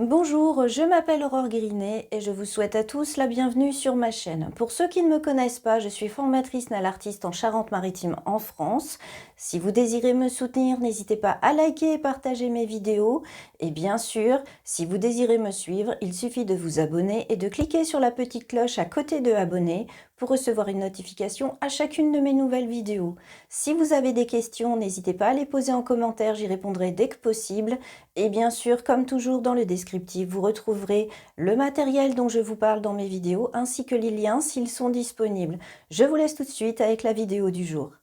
Bonjour, je m'appelle Aurore Grinet et je vous souhaite à tous la bienvenue sur ma chaîne. Pour ceux qui ne me connaissent pas, je suis formatrice nail artiste en Charente-Maritime en France. Si vous désirez me soutenir, n'hésitez pas à liker et partager mes vidéos. Et bien sûr, si vous désirez me suivre, il suffit de vous abonner et de cliquer sur la petite cloche à côté de abonner pour recevoir une notification à chacune de mes nouvelles vidéos. Si vous avez des questions, n'hésitez pas à les poser en commentaire, j'y répondrai dès que possible. Et bien sûr, comme toujours dans le descriptif, vous retrouverez le matériel dont je vous parle dans mes vidéos, ainsi que les liens s'ils sont disponibles. Je vous laisse tout de suite avec la vidéo du jour.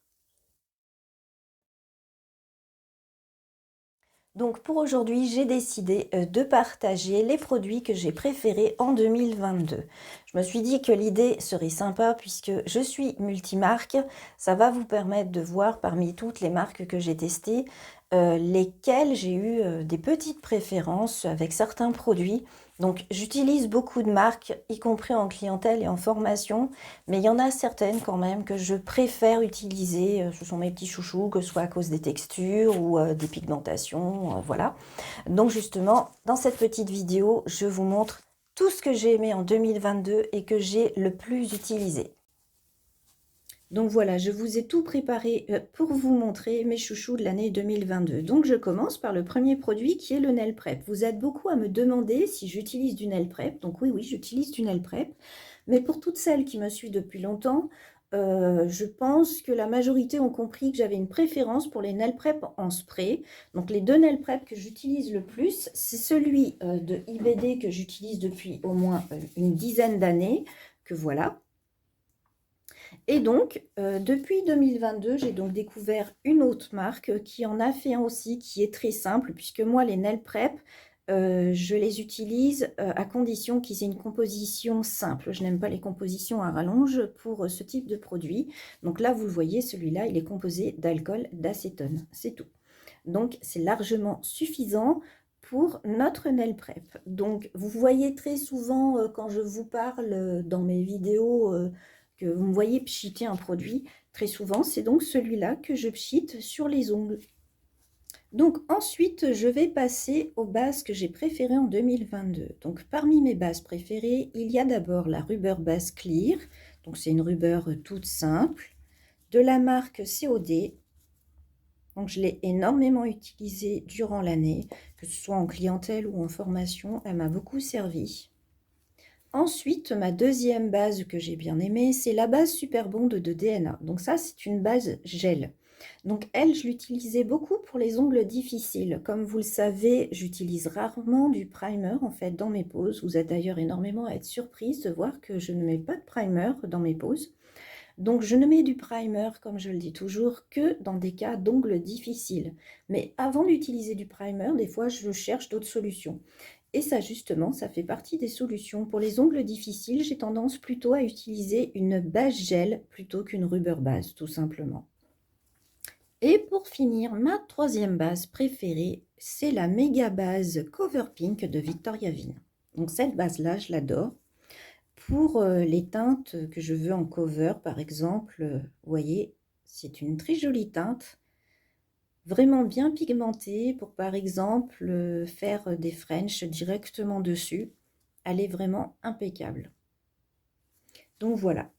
Donc pour aujourd'hui, j'ai décidé de partager les produits que j'ai préférés en 2022. Je me suis dit que l'idée serait sympa puisque je suis multimarque. Ça va vous permettre de voir parmi toutes les marques que j'ai testées, lesquelles j'ai eu des petites préférences avec certains produits. Donc j'utilise beaucoup de marques, y compris en clientèle et en formation, mais il y en a certaines quand même que je préfère utiliser. Ce sont mes petits chouchous, que ce soit à cause des textures ou des pigmentations, voilà. Donc justement, dans cette petite vidéo, je vous montre tout ce que j'ai aimé en 2022 et que j'ai le plus utilisé. Donc voilà, je vous ai tout préparé pour vous montrer mes chouchous de l'année 2022. Donc je commence par le premier produit qui est le Nail Prep. Vous êtes beaucoup à me demander si j'utilise du Nail Prep. Donc oui, j'utilise du Nail Prep. Mais pour toutes celles qui me suivent depuis longtemps, je pense que la majorité ont compris que j'avais une préférence pour les Nail Prep en spray. Donc les deux Nail Prep que j'utilise le plus, c'est celui de IBD que j'utilise depuis au moins une dizaine d'années, que voilà. Et donc, depuis 2022, j'ai donc découvert une autre marque qui en a fait un aussi, qui est très simple, puisque moi, les Nail Prep, je les utilise à condition qu'ils aient une composition simple. Je n'aime pas les compositions à rallonge pour ce type de produit. Donc là, vous le voyez, celui-là, il est composé d'alcool d'acétone. C'est tout. Donc, c'est largement suffisant pour notre Nail Prep. Donc, vous voyez très souvent quand je vous parle dans mes vidéos que vous me voyez pchiter un produit, très souvent, c'est donc celui-là que je pchite sur les ongles. Donc ensuite, je vais passer aux bases que j'ai préférées en 2022. Donc parmi mes bases préférées, il y a d'abord la Rubber Base Clear. Donc c'est une rubber toute simple, de la marque COD. Donc je l'ai énormément utilisée durant l'année, que ce soit en clientèle ou en formation, elle m'a beaucoup servi. Ensuite, ma deuxième base que j'ai bien aimée, c'est la base Super Bond de DNA. Donc ça, c'est une base gel. Donc elle, je l'utilisais beaucoup pour les ongles difficiles. Comme vous le savez, j'utilise rarement du primer en fait dans mes poses. Vous êtes d'ailleurs énormément à être surprise de voir que je ne mets pas de primer dans mes poses. Donc je ne mets du primer, comme je le dis toujours, que dans des cas d'ongles difficiles. Mais avant d'utiliser du primer, des fois je cherche d'autres solutions. Et ça justement, ça fait partie des solutions. Pour les ongles difficiles, j'ai tendance plutôt à utiliser une base gel plutôt qu'une rubber base, tout simplement. Et pour finir, ma troisième base préférée, c'est la méga base Cover Pink de Victoria Vin. Donc cette base-là, je l'adore. Pour les teintes que je veux en cover, par exemple, vous voyez, c'est une très jolie teinte, vraiment bien pigmentée pour, par exemple, faire des French directement dessus. Elle est vraiment impeccable. Donc voilà,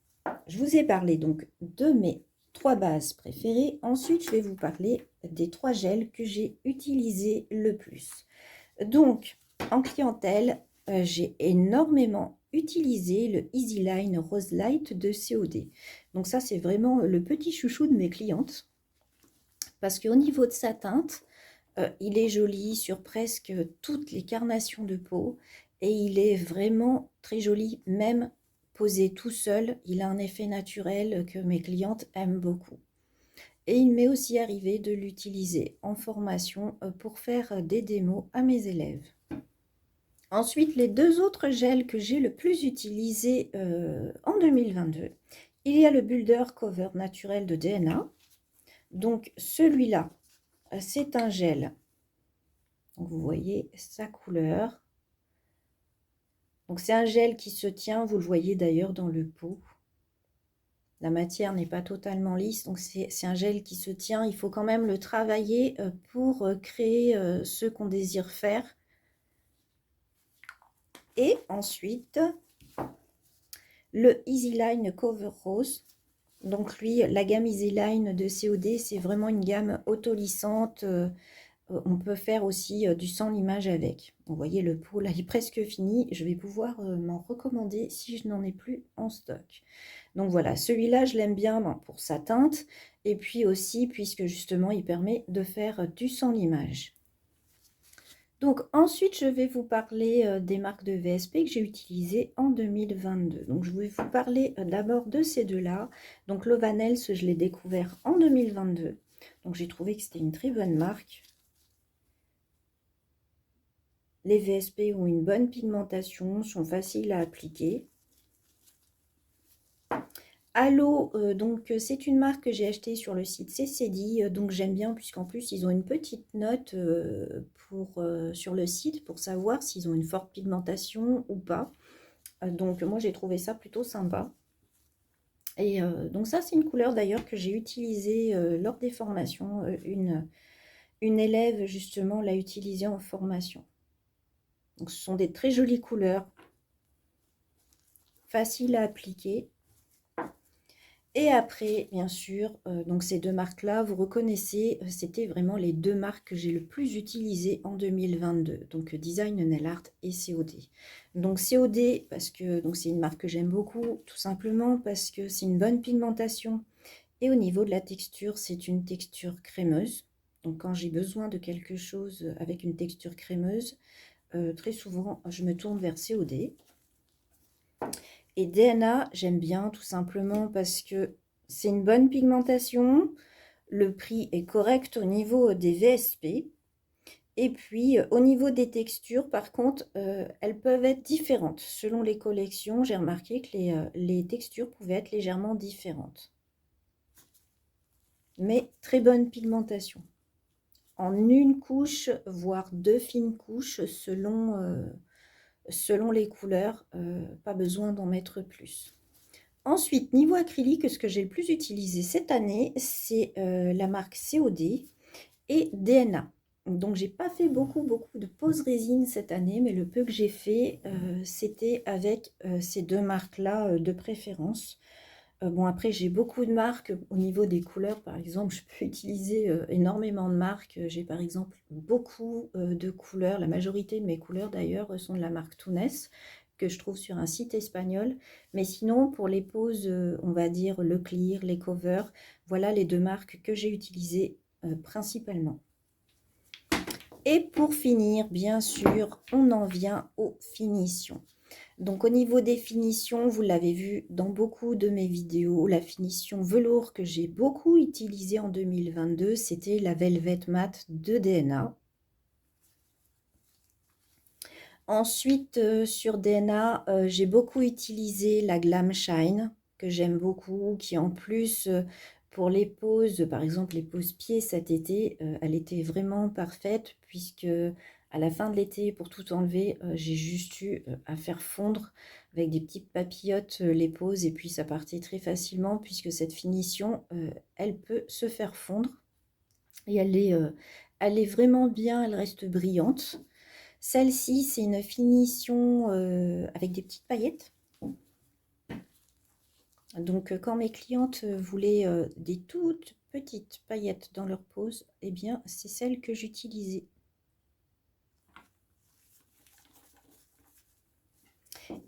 je vous ai parlé donc de mes trois bases préférées. Ensuite, je vais vous parler des trois gels que j'ai utilisés le plus. Donc, en clientèle, j'ai énormément utilisé le Easy Line Rose Light de COD. Donc ça, c'est vraiment le petit chouchou de mes clientes. Parce qu'au niveau de sa teinte, il est joli sur presque toutes les carnations de peau. Et il est vraiment très joli, même posé tout seul. Il a un effet naturel que mes clientes aiment beaucoup. Et il m'est aussi arrivé de l'utiliser en formation pour faire des démos à mes élèves. Ensuite, les deux autres gels que j'ai le plus utilisés en 2022, il y a le Builder Cover naturel de DNA. Donc celui-là, c'est un gel. Donc, vous voyez sa couleur. Donc c'est un gel qui se tient, vous le voyez d'ailleurs dans le pot. La matière n'est pas totalement lisse, donc c'est un gel qui se tient. Il faut quand même le travailler pour créer ce qu'on désire faire. Et ensuite, le Easy Line Cover Rose. Donc lui, la gamme Easy Line de COD, c'est vraiment une gamme auto-lissante. On peut faire aussi du sans limage avec. Vous voyez, le pot là est presque fini. Je vais pouvoir m'en recommander si je n'en ai plus en stock. Donc voilà, celui-là, je l'aime bien pour sa teinte. Et puis aussi, puisque justement, il permet de faire du sans limage. Donc ensuite, je vais vous parler des marques de VSP que j'ai utilisées en 2022. Donc je vais vous parler d'abord de ces deux-là. Donc Lovanels, je l'ai découvert en 2022. Donc j'ai trouvé que c'était une très bonne marque. Les VSP ont une bonne pigmentation, sont faciles à appliquer. Allo, donc c'est une marque que j'ai achetée sur le site CCD, donc j'aime bien puisqu'en plus ils ont une petite note sur le site pour savoir s'ils ont une forte pigmentation ou pas. Donc moi j'ai trouvé ça plutôt sympa. Et donc ça c'est une couleur d'ailleurs que j'ai utilisée lors des formations. Une élève justement l'a utilisée en formation. Donc ce sont des très jolies couleurs, faciles à appliquer. Et après, bien sûr, donc ces deux marques-là, vous reconnaissez, c'était vraiment les deux marques que j'ai le plus utilisées en 2022. Donc Design Nail Art et COD. Donc COD, parce que c'est une marque que j'aime beaucoup, tout simplement parce que c'est une bonne pigmentation. Et au niveau de la texture, c'est une texture crémeuse. Donc quand j'ai besoin de quelque chose avec une texture crémeuse, très souvent, je me tourne vers COD. Et DNA, j'aime bien tout simplement parce que c'est une bonne pigmentation. Le prix est correct au niveau des VSP. Et puis, au niveau des textures, par contre, elles peuvent être différentes. Selon les collections, j'ai remarqué que les textures pouvaient être légèrement différentes. Mais très bonne pigmentation. En une couche, voire deux fines couches, selon les couleurs, pas besoin d'en mettre plus. Ensuite, niveau acrylique, ce que j'ai le plus utilisé cette année, c'est la marque COD et DNA. Donc, j'ai pas fait beaucoup de pose résine cette année, mais le peu que j'ai fait, c'était avec ces deux marques-là de préférence. Bon, après, j'ai beaucoup de marques au niveau des couleurs. Par exemple, je peux utiliser énormément de marques. J'ai par exemple beaucoup de couleurs. La majorité de mes couleurs, d'ailleurs, sont de la marque Tunes, que je trouve sur un site espagnol. Mais sinon, pour les poses, on va dire le clear, les covers, voilà les deux marques que j'ai utilisées principalement. Et pour finir, bien sûr, on en vient aux finitions. Donc au niveau des finitions, vous l'avez vu dans beaucoup de mes vidéos, la finition velours que j'ai beaucoup utilisée en 2022, c'était la Velvet Matte de DNA. Ensuite, sur DNA, j'ai beaucoup utilisé la Glam Shine, que j'aime beaucoup, qui en plus, pour les poses, par exemple les poses pieds cet été, elle était vraiment parfaite, puisque à la fin de l'été, pour tout enlever, j'ai juste eu à faire fondre avec des petites papillotes les poses, et puis ça partait très facilement, puisque cette finition, elle peut se faire fondre, et elle est vraiment bien, elle reste brillante. Celle-ci, c'est une finition avec des petites paillettes. Donc, quand mes clientes voulaient des toutes petites paillettes dans leur pose, eh bien, c'est celle que j'utilisais.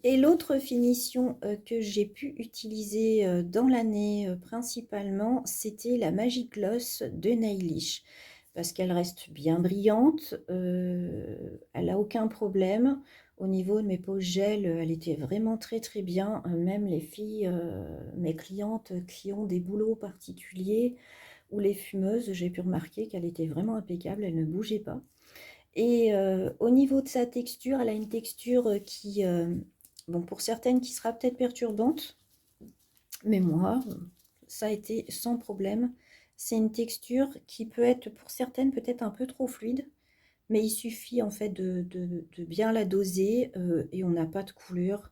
Et l'autre finition que j'ai pu utiliser dans l'année principalement, c'était la Magic Gloss de Nailish. Parce qu'elle reste bien brillante, elle n'a aucun problème. Au niveau de mes poses gel, elle était vraiment très très bien. Même les filles, mes clientes qui ont des boulots particuliers ou les fumeuses, j'ai pu remarquer qu'elle était vraiment impeccable, elle ne bougeait pas. Et au niveau de sa texture, elle a une texture qui, bon, pour certaines, qui sera peut-être perturbante, mais moi, ça a été sans problème. C'est une texture qui peut être, pour certaines, peut-être un peu trop fluide, mais il suffit en fait de bien la doser et on n'a pas de coulure.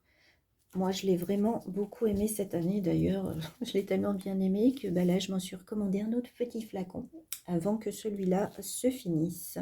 Moi, je l'ai vraiment beaucoup aimé cette année. D'ailleurs, je l'ai tellement bien aimé que bah, là, je m'en suis recommandé un autre petit flacon avant que celui-là se finisse.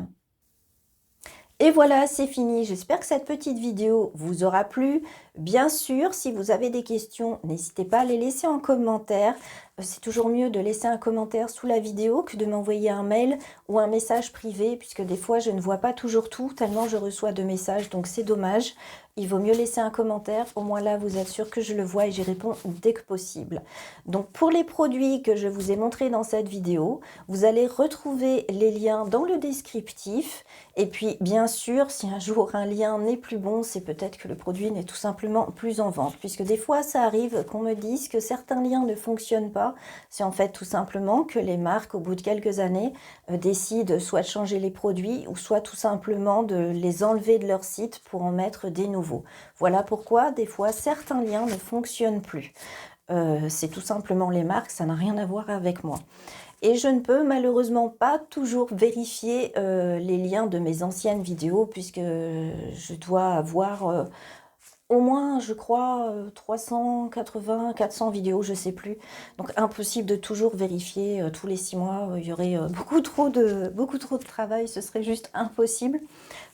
Et voilà, c'est fini. J'espère que cette petite vidéo vous aura plu. Bien sûr, si vous avez des questions, n'hésitez pas à les laisser en commentaire. C'est toujours mieux de laisser un commentaire sous la vidéo que de m'envoyer un mail ou un message privé, puisque des fois, je ne vois pas toujours tout, tellement je reçois de messages, donc c'est dommage. Il vaut mieux laisser un commentaire, au moins là, vous êtes sûr que je le vois et j'y réponds dès que possible. Donc, pour les produits que je vous ai montrés dans cette vidéo, vous allez retrouver les liens dans le descriptif. Et puis, bien sûr, si un jour un lien n'est plus bon, c'est peut-être que le produit n'est tout simplement plus en vente. Puisque des fois, ça arrive qu'on me dise que certains liens ne fonctionnent pas. C'est en fait tout simplement que les marques, au bout de quelques années, décident soit de changer les produits ou soit tout simplement de les enlever de leur site pour en mettre des nouveaux. Voilà pourquoi, des fois, certains liens ne fonctionnent plus. C'est tout simplement les marques, ça n'a rien à voir avec moi. Et je ne peux malheureusement pas toujours vérifier les liens de mes anciennes vidéos puisque je dois avoir au moins, je crois, 380, 400 vidéos, je sais plus. Donc impossible de toujours vérifier tous les 6 mois. Il y aurait beaucoup trop de travail, ce serait juste impossible.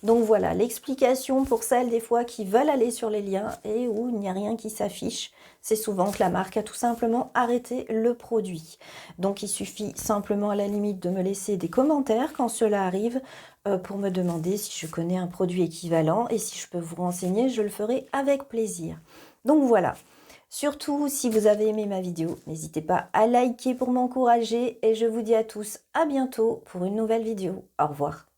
Donc voilà, l'explication pour celles des fois qui veulent aller sur les liens et où il n'y a rien qui s'affiche, c'est souvent que la marque a tout simplement arrêté le produit. Donc il suffit simplement à la limite de me laisser des commentaires quand cela arrive pour me demander si je connais un produit équivalent et si je peux vous renseigner, je le ferai avec plaisir. Donc voilà. Surtout, si vous avez aimé ma vidéo, n'hésitez pas à liker pour m'encourager et je vous dis à tous à bientôt pour une nouvelle vidéo. Au revoir.